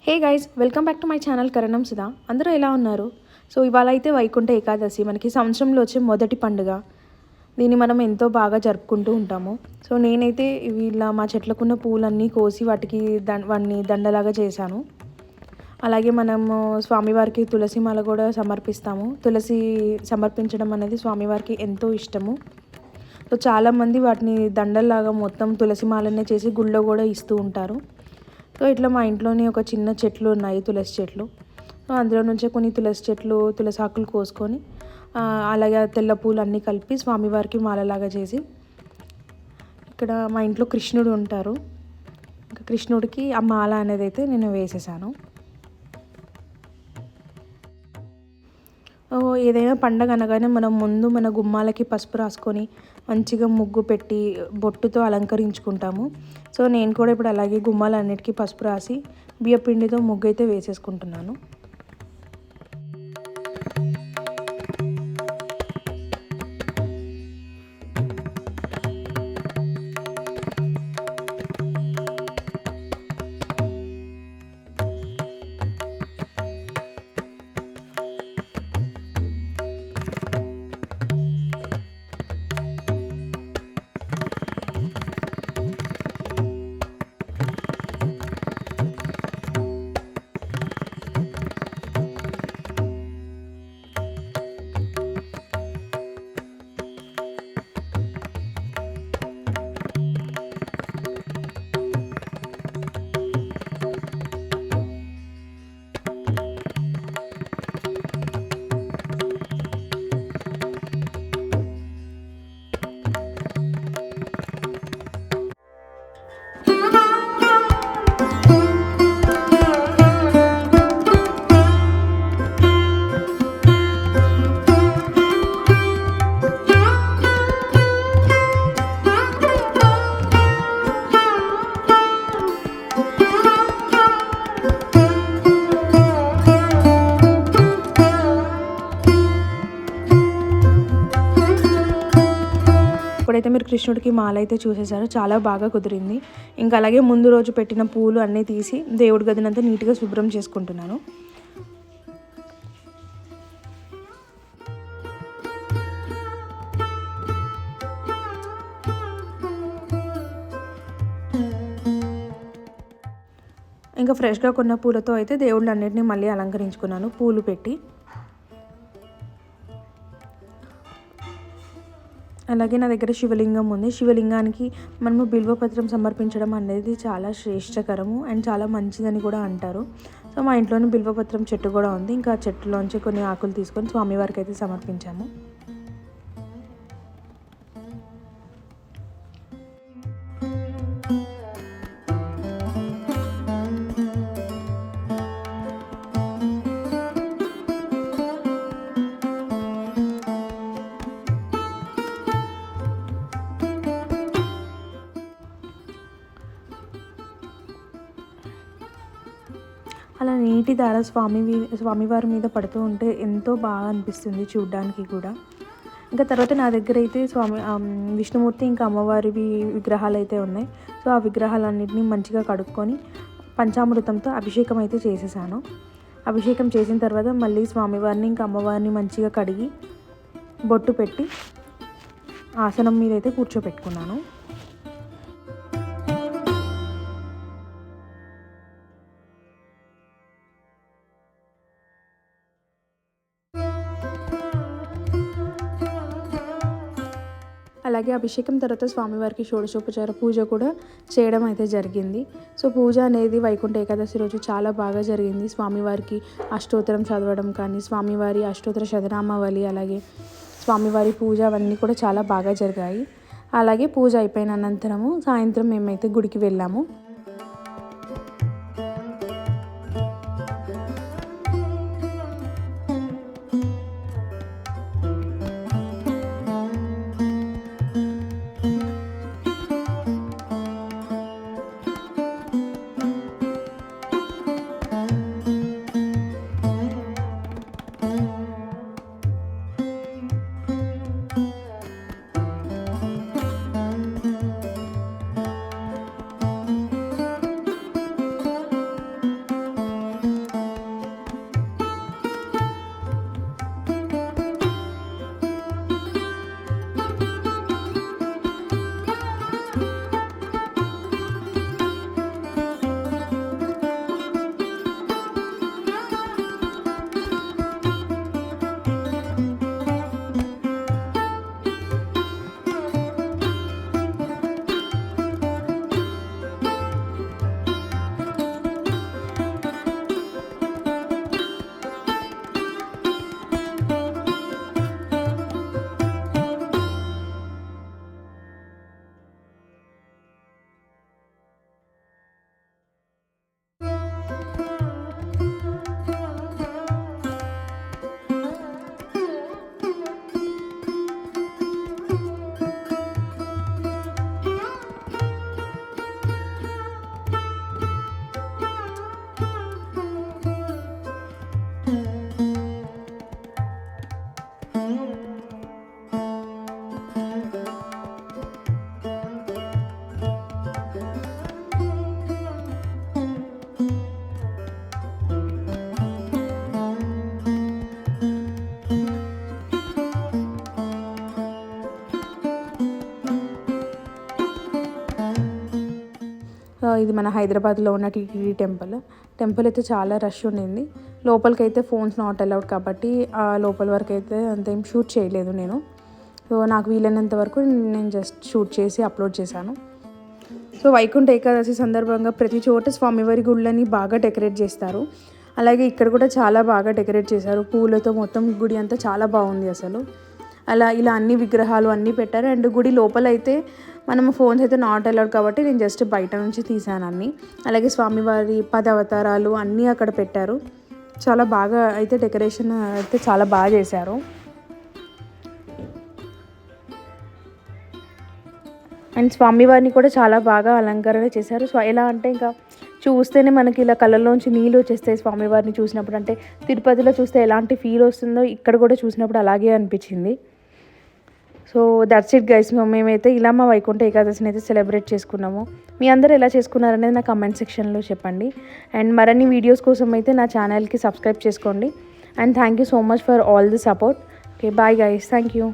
Hey guys, welcome back to my channel Karanam Sudha. అందరూ ఎలా ఉన్నారు? సో ఇవాళ అయితే వైకుంఠ ఏకాదశి మనకి సంవత్సరంలో వచ్చే మొదటి పండుగ. దీన్ని మనం ఎంతో బాగా జరుపుకుంటూ ఉంటాము. సో నేనైతే ఇలా మా చెట్లకున్న పూలన్నీ కోసి వాటికి వాటిని దండలాగా చేశాను. అలాగే మనము స్వామివారికి తులసి మాల కూడా సమర్పిస్తాము. తులసి సమర్పించడం అనేది స్వామివారికి ఎంతో ఇష్టము. సో చాలామంది వాటిని దండల్లాగా మొత్తం తులసి మాలనే చేసి గుళ్ళో కూడా ఇస్తూ ఉంటారు. సో ఇట్లా మా ఇంట్లోనే ఒక చిన్న చెట్లు ఉన్నాయి, తులసి చెట్లు. సో అందులో నుంచే కొన్ని తులసి ఆకులు కోసుకొని అలాగే తెల్ల పూలు అన్నీ కలిపి స్వామివారికి మాలలాగా చేసి, ఇక్కడ మా ఇంట్లో కృష్ణుడు ఉంటారు, ఇంకా కృష్ణుడికి ఆ మాల అనేది అయితే నేను వేసేసాను. ఏదైనా పండగ అనగానే మనం ముందు మన గుమ్మాలకి పసుపు రాసుకొని మంచిగా ముగ్గు పెట్టి బొట్టుతో అలంకరించుకుంటాము. సో నేను కూడా ఇప్పుడు అలాగే గుమ్మాలన్నిటికీ పసుపు రాసి బియ్యపిండితో ముగ్గు అయితే వేసేసుకుంటున్నాను. ఇప్పుడైతే మీరు కృష్ణుడికి మాల అయితే చూసేసారు, చాలా బాగా కుదిరింది. ఇంకా అలాగే ముందు రోజు పెట్టిన పూలు అన్నీ తీసి దేవుడి గదినంతా నీట్గా శుభ్రం చేసుకుంటున్నాను. ఇంకా ఫ్రెష్గా కొన్న పూలతో అయితే దేవుళ్ళన్నిటిని మళ్ళీ అలంకరించుకున్నాను పూలు పెట్టి. అలాగే నా దగ్గర శివలింగం ఉంది. శివలింగానికి మనము బిల్వపత్రం సమర్పించడం అనేది చాలా శ్రేష్టకరము అండ్ చాలా మంచిదని కూడా అంటారు. సో మా ఇంట్లోనే బిల్వపత్రం చెట్టు కూడా ఉంది. ఇంకా చెట్టులోంచి కొన్ని ఆకులు తీసుకొని స్వామివారికి అయితే సమర్పించాము. అలా నీటి ధార స్వామివారి మీద పడుతూ ఉంటే ఎంతో బాగా అనిపిస్తుంది చూడ్డానికి కూడా. ఇంకా తర్వాత నా దగ్గర అయితే విష్ణుమూర్తి ఇంకా అమ్మవారివి విగ్రహాలు అయితే ఉన్నాయి. సో ఆ విగ్రహాలన్నింటినీ మంచిగా కడుక్కొని పంచామృతంతో అభిషేకం అయితే చేసేసాను. అభిషేకం చేసిన తర్వాత మళ్ళీ స్వామివారిని ఇంకా అమ్మవారిని మంచిగా కడిగి బొట్టు పెట్టి ఆసనం మీద అయితే కూర్చోపెట్టుకున్నాను. అలాగే అభిషేకం తర్వాత స్వామివారికి షోడశోపచార పూజ కూడా చేయడం అయితే జరిగింది. సో పూజ అనేది వైకుంఠ ఏకాదశి రోజు చాలా బాగా జరిగింది. స్వామివారికి అష్టోత్తరం చదవడం కానీ, స్వామివారి అష్టోత్తర శతనామావళి, అలాగే స్వామివారి పూజ అవన్నీ కూడా చాలా బాగా జరిగాయి. అలాగే పూజ అయిపోయిన అనంతరము సాయంత్రం మేమైతే గుడికి వెళ్ళాము. ఇది మన హైదరాబాద్లో ఉన్న టీటీడీ టెంపుల్ అయితే చాలా రష్ ఉండింది. లోపలికైతే ఫోన్స్ నాట్ అలౌడ్ కాబట్టి ఆ లోపల వరకు అయితే అంతేం షూట్ చేయలేదు నేను. సో నాకు వీలైనంత వరకు నేను జస్ట్ షూట్ చేసి అప్లోడ్ చేశాను. సో వైకుంఠ ఏకాదశి సందర్భంగా ప్రతి చోట స్వామివారి గుళ్ళని బాగా డెకరేట్ చేస్తారు. అలాగే ఇక్కడ కూడా చాలా బాగా డెకరేట్ చేశారు పూలతో. మొత్తం గుడి అంతా చాలా బాగుంది అసలు. ఇలా అన్ని విగ్రహాలు అన్నీ పెట్టారు. అండ్ గుడి లోపల అయితే మనము ఫోన్స్ అయితే నాట్ అలౌడ్ కాబట్టి నేను జస్ట్ బయట నుంచి తీసాను అన్నీ. అలాగే స్వామివారి 10 అవతారాలు అన్నీ అక్కడ పెట్టారు. చాలా బాగా అయితే డెకరేషన్ అయితే చాలా బాగా చేశారు. అండ్ స్వామివారిని కూడా చాలా బాగా అలంకరణ చేశారు. సో ఎలా అంటే ఇంకా చూస్తేనే మనకి ఇలా కళ్ళల్లోంచి నీళ్ళు వచ్చేస్తాయి స్వామివారిని చూసినప్పుడు. అంటే తిరుపతిలో చూస్తే ఎలాంటి ఫీల్ వస్తుందో ఇక్కడ కూడా చూసినప్పుడు అలాగే అనిపించింది. So that's it guys. మేమైతే ఇలా మా వైకుంఠ ఏకాదశిని అయితే సెలబ్రేట్ చేసుకున్నాము. మీ అందరూ ఎలా చేసుకున్నారనేది నా కమెంట్ సెక్షన్లో చెప్పండి. అండ్ మరిన్ని వీడియోస్ కోసం అయితే నా ఛానల్కి సబ్స్క్రైబ్ చేసుకోండి. And thank you so much for all the support. Okay bye guys. Thank you.